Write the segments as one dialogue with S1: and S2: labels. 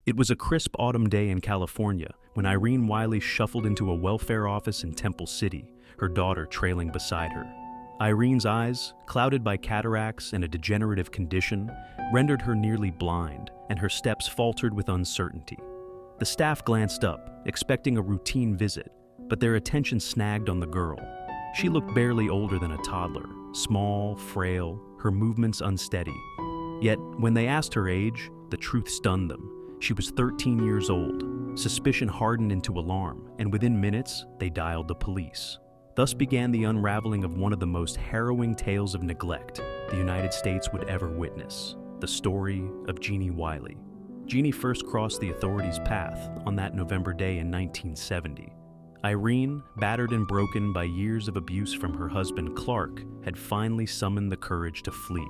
S1: It was a crisp autumn day in California when Irene Wiley shuffled into a welfare office in Temple City, her daughter trailing beside her. Irene's eyes, clouded by cataracts and a degenerative condition, rendered her nearly blind, and her steps faltered with uncertainty. The staff glanced up, expecting a routine visit, but their attention snagged on the girl. She looked barely older than a toddler, small, frail, her movements unsteady. Yet, when they asked her age, the truth stunned them. She was 13 years old. Suspicion hardened into alarm, and within minutes, they dialed the police. Thus began the unraveling of one of the most harrowing tales of neglect the United States would ever witness, the story of Jeannie Wiley. Jeannie first crossed the authorities' path on that November day in 1970. Irene, battered and broken by years of abuse from her husband Clark, had finally summoned the courage to flee.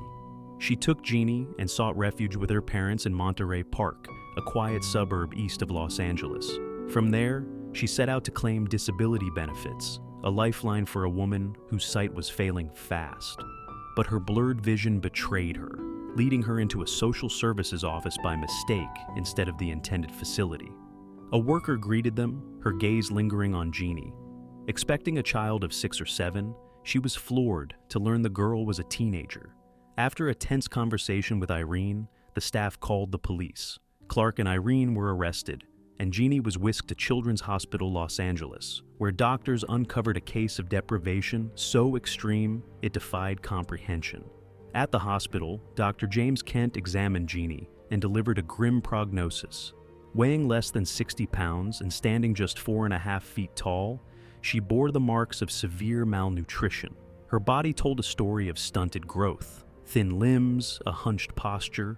S1: She took Jeannie and sought refuge with her parents in Monterey Park, a quiet suburb east of Los Angeles. From there, she set out to claim disability benefits, a lifeline for a woman whose sight was failing fast. But her blurred vision betrayed her, leading her into a social services office by mistake instead of the intended facility. A worker greeted them, her gaze lingering on Jeannie. Expecting a child of 6 or 7, she was floored to learn the girl was a teenager. After a tense conversation with Irene, the staff called the police. Clark and Irene were arrested, and Jeannie was whisked to Children's Hospital Los Angeles, where doctors uncovered a case of deprivation so extreme it defied comprehension. At the hospital, Dr. James Kent examined Jeannie and delivered a grim prognosis. Weighing less than 60 pounds and standing just 4.5 feet tall, she bore the marks of severe malnutrition. Her body told a story of stunted growth, thin limbs, a hunched posture,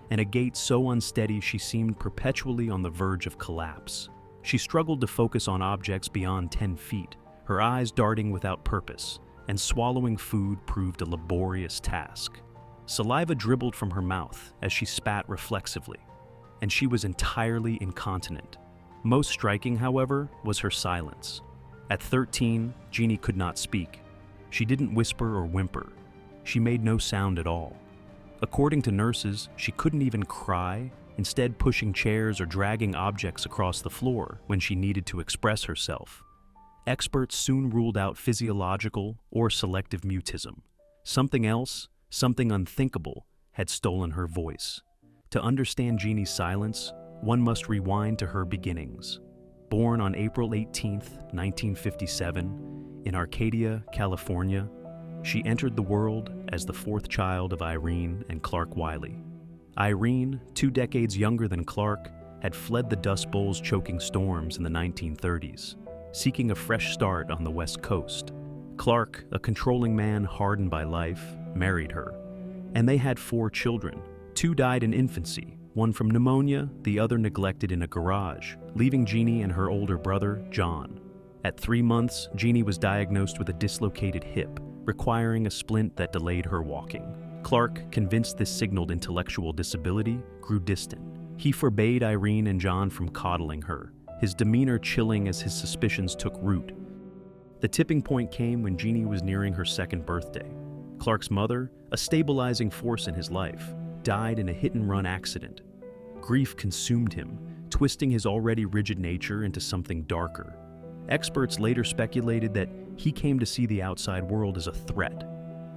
S1: and a gait so unsteady she seemed perpetually on the verge of collapse. She struggled to focus on objects beyond 10 feet, her eyes darting without purpose, and swallowing food proved a laborious task. Saliva dribbled from her mouth as she spat reflexively, and she was entirely incontinent. Most striking, however, was her silence. At 13, Jeannie could not speak. She didn't whisper or whimper. She made no sound at all. According to nurses, she couldn't even cry, instead pushing chairs or dragging objects across the floor when she needed to express herself. Experts soon ruled out physiological or selective mutism. Something else, something unthinkable, had stolen her voice. To understand Jeannie's silence, one must rewind to her beginnings. Born on April 18, 1957, in Arcadia, California, she entered the world as the 4th child of Irene and Clark Wiley. Irene, 2 decades younger than Clark, had fled the Dust Bowl's choking storms in the 1930s, seeking a fresh start on the West Coast. Clark, a controlling man hardened by life, married her, and they had 4 children. 2 died in infancy, one from pneumonia, the other neglected in a garage, leaving Jeannie and her older brother, John. At 3 months, Jeannie was diagnosed with a dislocated hip, requiring a splint that delayed her walking. Clark, convinced this signaled intellectual disability, grew distant. He forbade Irene and John from coddling her, his demeanor chilling as his suspicions took root. The tipping point came when Jeannie was nearing her 2nd birthday. Clark's mother, a stabilizing force in his life, died in a hit-and-run accident. Grief consumed him, twisting his already rigid nature into something darker. Experts later speculated that he came to see the outside world as a threat,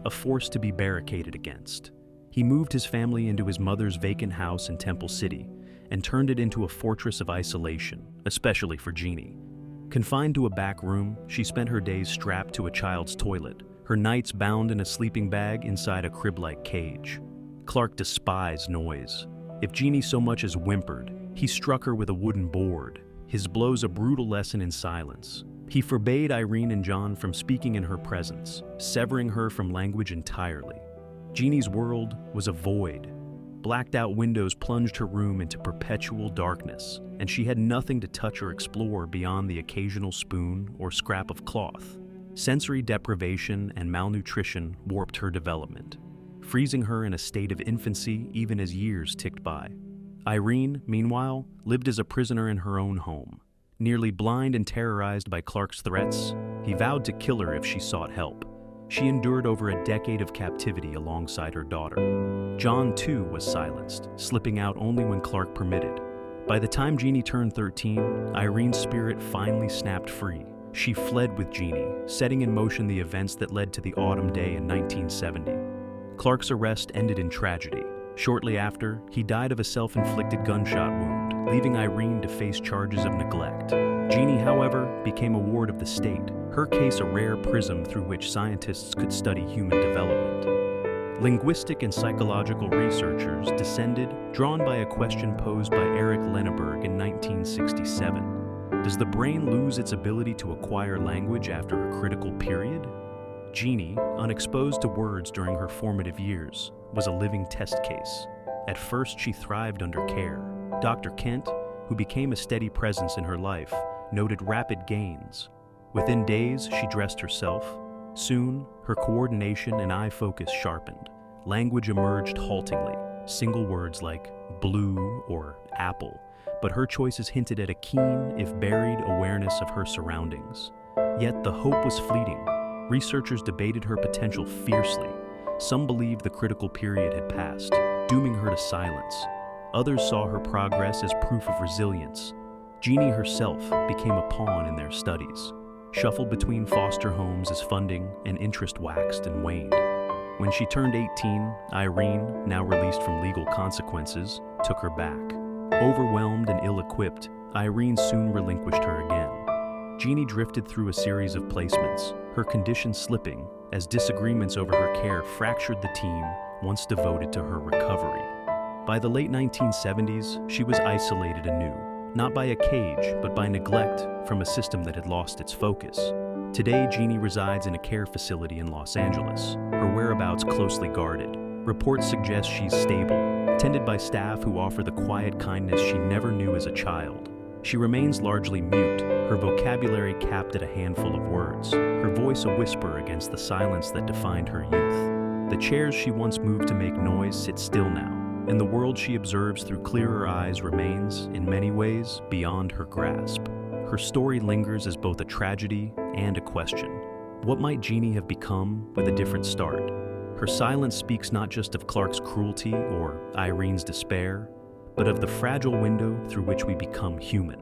S1: a force to be barricaded against. He moved his family into his mother's vacant house in Temple City and turned it into a fortress of isolation, especially for Jeannie. Confined to a back room, she spent her days strapped to a child's toilet, her nights bound in a sleeping bag inside a crib-like cage. Clark despised noise. If Jeannie so much as whimpered, he struck her with a wooden board, his blows a brutal lesson in silence. He forbade Irene and John from speaking in her presence, severing her from language entirely. Jeannie's world was a void. Blacked-out windows plunged her room into perpetual darkness, and she had nothing to touch or explore beyond the occasional spoon or scrap of cloth. Sensory deprivation and malnutrition warped her development, freezing her in a state of infancy even as years ticked by. Irene, meanwhile, lived as a prisoner in her own home. Nearly blind and terrorized by Clark's threats, he vowed to kill her if she sought help. She endured over a decade of captivity alongside her daughter. John, too, was silenced, slipping out only when Clark permitted. By the time Jeannie turned 13, Irene's spirit finally snapped free. She fled with Jeannie, setting in motion the events that led to the autumn day in 1970. Clark's arrest ended in tragedy. Shortly after, he died of a self-inflicted gunshot wound, leaving Irene to face charges of neglect. Jeannie, however, became a ward of the state, her case a rare prism through which scientists could study human development. Linguistic and psychological researchers descended, drawn by a question posed by Eric Lenneberg in 1967. Does the brain lose its ability to acquire language after a critical period? Jeannie, unexposed to words during her formative years, was a living test case. At first, she thrived under care. Dr. Kent, who became a steady presence in her life, noted rapid gains. Within days, she dressed herself. Soon, her coordination and eye focus sharpened. Language emerged haltingly, single words like blue or apple, but her choices hinted at a keen, if buried, awareness of her surroundings. Yet the hope was fleeting. Researchers debated her potential fiercely. Some believed the critical period had passed, dooming her to silence. Others saw her progress as proof of resilience. Jeannie herself became a pawn in their studies, shuffled between foster homes as funding and interest waxed and waned. When she turned 18, Irene, now released from legal consequences, took her back. Overwhelmed and ill-equipped, Irene soon relinquished her again. Jeannie drifted through a series of placements, her condition slipping as disagreements over her care fractured the team once devoted to her recovery. By the late 1970s, she was isolated anew, not by a cage, but by neglect from a system that had lost its focus. Today, Jeannie resides in a care facility in Los Angeles, her whereabouts closely guarded. Reports suggest she's stable, tended by staff who offer the quiet kindness she never knew as a child. She remains largely mute, her vocabulary capped at a handful of words, her voice a whisper against the silence that defined her youth. The chairs she once moved to make noise sit still now, and the world she observes through clearer eyes remains, in many ways, beyond her grasp. Her story lingers as both a tragedy and a question. What might Jeannie have become with a different start? Her silence speaks not just of Clark's cruelty or Irene's despair, but of the fragile window through which we become human.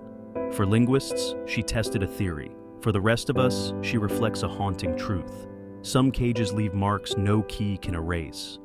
S1: For linguists, she tested a theory. For the rest of us, she reflects a haunting truth. Some cages leave marks no key can erase.